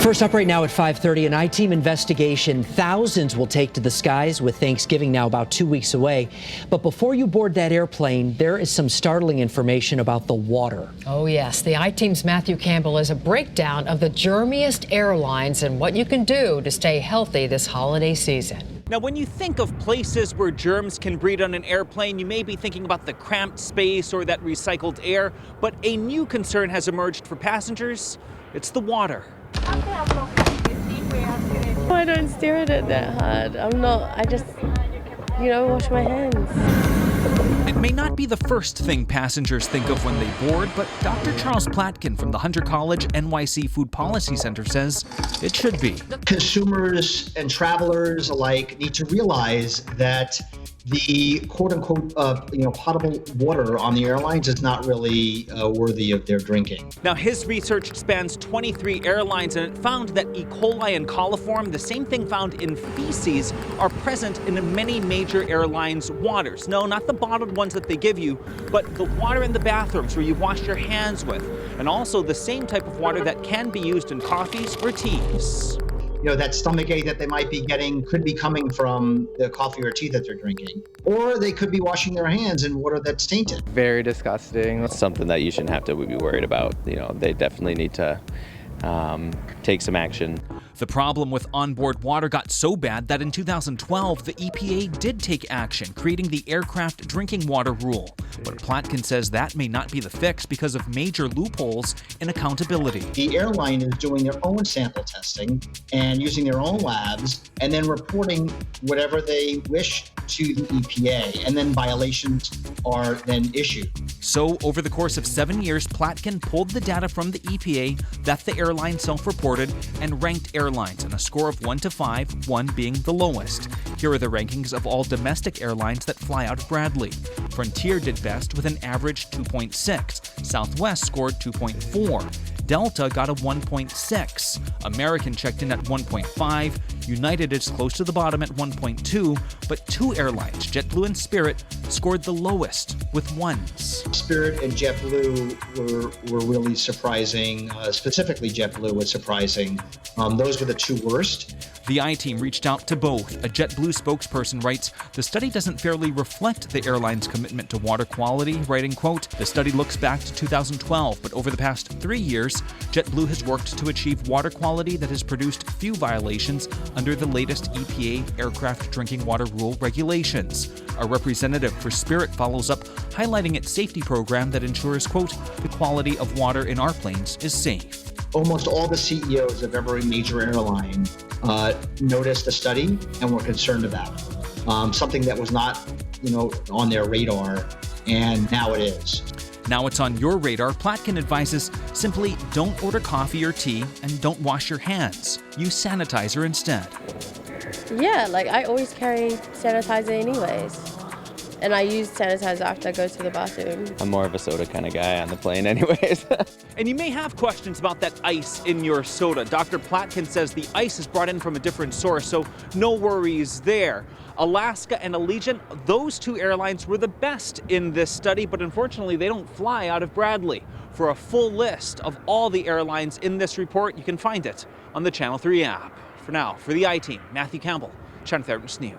First up right now at 5:30, an I-team investigation. Thousands will take to the skies with Thanksgiving now about 2 weeks away. But before you board that airplane, there is some startling information about the water. Oh, yes. The I-team's Matthew Campbell has a breakdown of the germiest airlines and what you can do to stay healthy this holiday season. Now, when you think of places where germs can breed on an airplane, you may be thinking about the cramped space or that recycled air. But a new concern has emerged for passengers. It's the water. I don't stare at it that hard. I just, wash my hands. It may not be the first thing passengers think of when they board, but Dr. Charles Platkin from the Hunter College NYC Food Policy Center says it should be. Consumers and travelers alike need to realize that the quote-unquote, potable water on the airlines is not really worthy of their drinking. Now, his research spans 23 airlines, and it found that E. coli and coliform, the same thing found in feces, are present in many major airlines' waters. No, not the bottled ones that they give you, but the water in the bathrooms where you wash your hands with, and also the same type of water that can be used in coffees or teas. That stomach ache that they might be getting could be coming from the coffee or tea that they're drinking. Or they could be washing their hands in water that's tainted. Very disgusting. It's something that you shouldn't have to be worried about. They definitely need to take some action. The problem with onboard water got so bad that in 2012, the EPA did take action, creating the aircraft drinking water rule. But Platkin says that may not be the fix because of major loopholes in accountability. The airline is doing their own sample testing and using their own labs and then reporting whatever they wish to the EPA, and then violations are then issued. So over the course of 7 years, Platkin pulled the data from the EPA that the airline self-reported and ranked airlines on a score of 1 to 5, 1 being the lowest. Here are the rankings of all domestic airlines that fly out of Bradley. Frontier did best with an average 2.6. Southwest scored 2.4. Delta got a 1.6. American checked in at 1.5. United is close to the bottom at 1.2, but two airlines, JetBlue and Spirit, scored the lowest with 1s. Spirit and JetBlue were really surprising. Specifically, JetBlue was surprising. Those were the two worst. The I-team reached out to both. A JetBlue spokesperson writes, "The study doesn't fairly reflect the airline's commitment to water quality," writing, quote, "The study looks back to 2012, but over the past 3 years, JetBlue has worked to achieve water quality that has produced few violations under the latest EPA aircraft drinking water rule regulations." A representative for Spirit follows up, highlighting its safety program that ensures, quote, "the quality of water in our planes is safe." Almost all the CEOs of every major airline noticed the study and were concerned about it. Something that was not, on their radar, and now it is. Now it's on your radar. Platkin advises simply don't order coffee or tea and don't wash your hands. Use sanitizer instead. Yeah, I always carry sanitizer anyways. And I use sanitizer after I go to the bathroom. I'm more of a soda kind of guy on the plane anyways. And you may have questions about that ice in your soda. Dr. Platkin says the ice is brought in from a different source, so no worries there. Alaska and Allegiant, those two airlines were the best in this study, but unfortunately they don't fly out of Bradley. For a full list of all the airlines in this report, you can find it on the Channel 3 app. For now, for the I-team, Matthew Campbell, Channel 3 News.